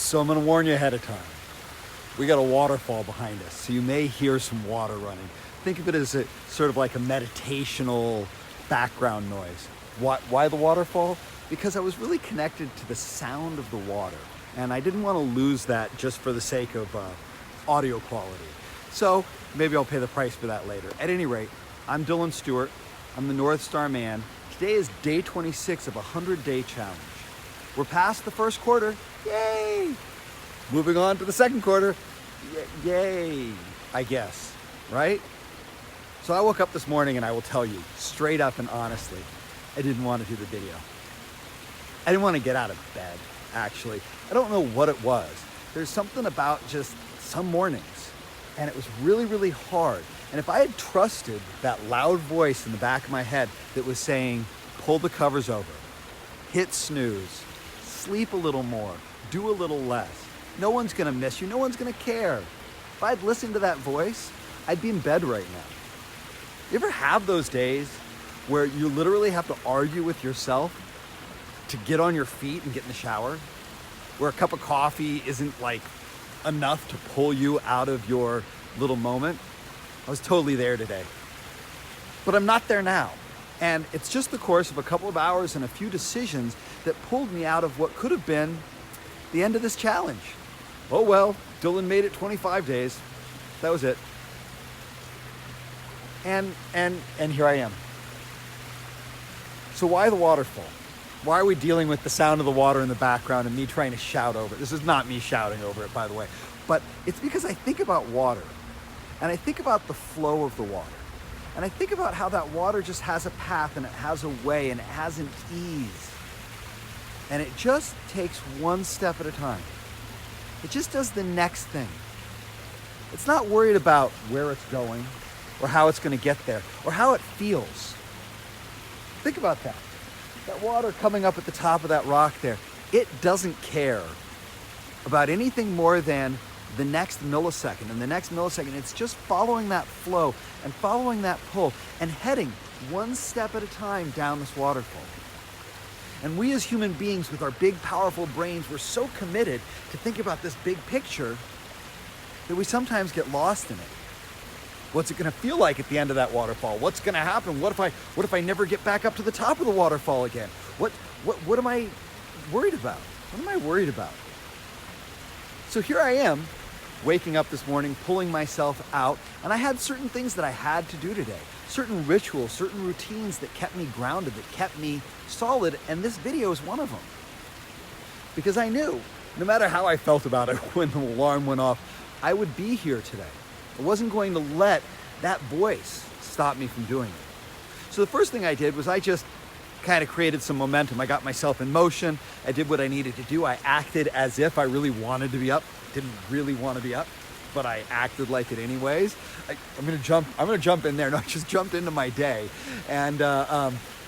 So I'm gonna warn you ahead of time. We got a waterfall behind us, so you may hear some water running. Think of it as a sort of like a meditational background noise. Why the waterfall? Because I was really connected to the sound of the water, and I didn't want to lose that just for the sake of audio quality. So maybe I'll pay the price for that later. At any rate, I'm Dylan Stewart. I'm the Northstar man. Today is day 26 of a 100-day challenge. We're past the first quarter. Yay! Moving on to the second quarter. Yay, I guess, right? So I woke up this morning and I will tell you straight up and honestly, I didn't want to do the video. I didn't want to get out of bed, actually. I don't know what it was. There's something about just some mornings, and it was really, really hard. And if I had trusted that loud voice in the back of my head that was saying, pull the covers over, hit snooze, sleep a little more, do a little less, no one's gonna miss you, no one's gonna care. If I'd listened to that voice, I'd be in bed right now. You ever have those days where you literally have to argue with yourself to get on your feet and get in the shower? Where a cup of coffee isn't like enough to pull you out of your little moment? I was totally there today. But I'm not there now. And it's just the course of a couple of hours and a few decisions that pulled me out of what could have been the end of this challenge. Oh well, Dylan made it 25 days. That was it. And here I am. So why the waterfall? Why are we dealing with the sound of the water in the background and me trying to shout over it? This is not me shouting over it, by the way. But it's because I think about water. And I think about the flow of the water. And I think about how that water just has a path and it has a way and it has an ease. And it just takes one step at a time. It just does the next thing. It's not worried about where it's going or how it's going to get there or how it feels. Think about that. That water coming up at the top of that rock there, it doesn't care about anything more than the next millisecond and the next millisecond. It's just following that flow and following that pull and heading one step at a time down this waterfall. And we as human beings with our big, powerful brains, we're so committed to think about this big picture that we sometimes get lost in it. What's it gonna feel like at the end of that waterfall? What's gonna happen? What if I never get back up to the top of the waterfall again? What am I worried about? What am I worried about? So here I am, waking up this morning, pulling myself out, and I had certain things that I had to do today. Certain rituals, certain routines that kept me grounded, that kept me solid, and this video is one of them. Because I knew, no matter how I felt about it when the alarm went off, I would be here today. I wasn't going to let that voice stop me from doing it. So the first thing I did was I just kind of created some momentum. I got myself in motion. I did what I needed to do. I acted as if I really wanted to be up. Didn't really want to be up, but I acted like it anyways. I'm gonna jump in there. No, I just jumped into my day and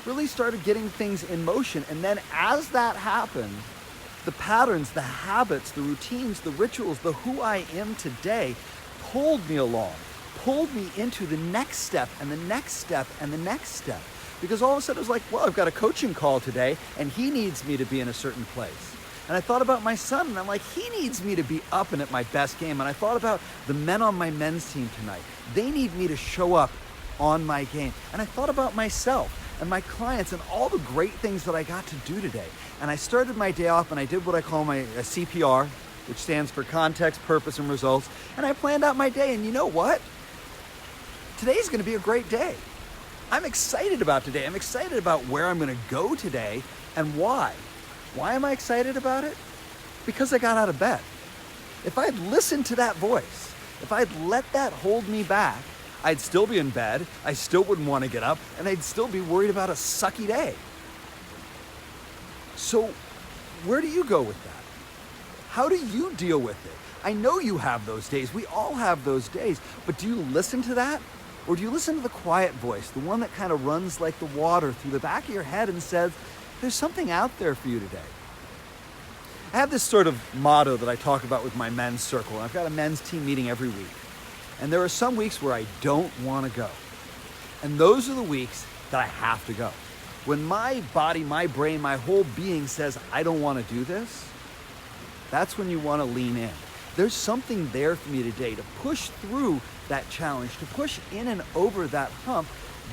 really started getting things in motion. And then as that happened, the patterns, the habits, the routines, the rituals, the who I am today pulled me along, pulled me into the next step and the next step and the next step. Because all of a sudden it was like, well, I've got a coaching call today and he needs me to be in a certain place. And I thought about my son and I'm like, he needs me to be up and at my best game. And I thought about the men on my men's team tonight. They need me to show up on my game. And I thought about myself and my clients and all the great things that I got to do today. And I started my day off and I did what I call my CPR, which stands for context, purpose, and results. And I planned out my day. And you know what? Today's gonna be a great day. I'm excited about today. I'm excited about where I'm gonna go today and why. Why am I excited about it? Because I got out of bed. If I'd listened to that voice, if I'd let that hold me back, I'd still be in bed, I still wouldn't want to get up, and I'd still be worried about a sucky day. So where do you go with that? How do you deal with it? I know you have those days. We all have those days. But do you listen to that? Or do you listen to the quiet voice, the one that kind of runs like the water through the back of your head and says, there's something out there for you today? I have this sort of motto that I talk about with my men's circle. I've got a men's team meeting every week. And there are some weeks where I don't want to go. And those are the weeks that I have to go. When my body, my brain, my whole being says, I don't want to do this, that's when you want to lean in. There's something there for me today to push through that challenge, to push in and over that hump.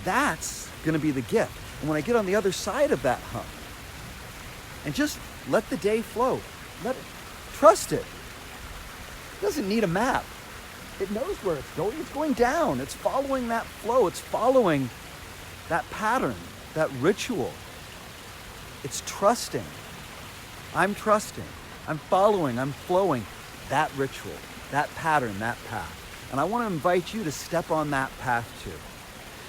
That's going to be the gift. And when I get on the other side of that hump, and just let the day flow, trust it. It doesn't need a map. It knows where it's going. It's going down. It's following that flow. It's following that pattern, that ritual. It's trusting. I'm trusting. I'm following. I'm flowing that ritual, that pattern, that path. And I want to invite you to step on that path too.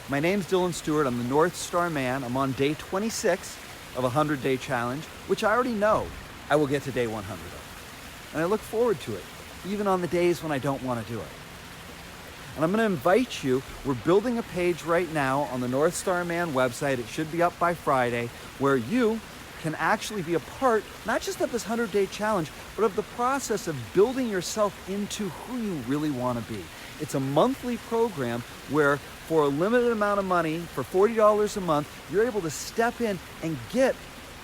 My name's Dylan Stewart. I'm the Northstar man. I'm on day 26 of a 100-day challenge, which I already know I will get to day 100 of. And I look forward to it, even on the days when I don't want to do it. And I'm going to invite you, we're building a page right now on the Northstar Man website, it should be up by Friday, where you can actually be a part, not just of this 100-day challenge, but of the process of building yourself into who you really want to be. It's a monthly program where for a limited amount of money, for $40 a month, you're able to step in and get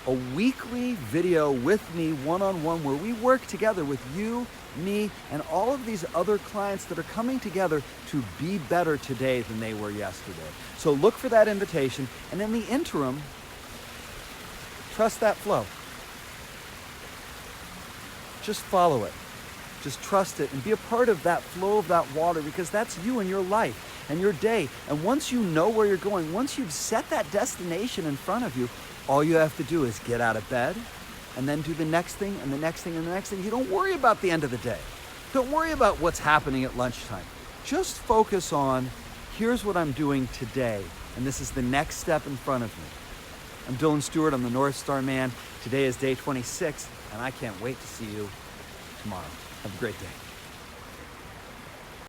a weekly video with me one-on-one where we work together with you, me, and all of these other clients that are coming together to be better today than they were yesterday. So look for that invitation, and in the interim, trust that flow. Just follow it. Just trust it and be a part of that flow of that water, because that's you and your life and your day. And once you know where you're going, once you've set that destination in front of you, all you have to do is get out of bed and then do the next thing and the next thing and the next thing. You don't worry about the end of the day. Don't worry about what's happening at lunchtime. Just focus on, here's what I'm doing today, and this is the next step in front of me. I'm Dylan Stewart. I'm the Northstar Man. Today is day 26, and I can't wait to see you tomorrow. Have a great day.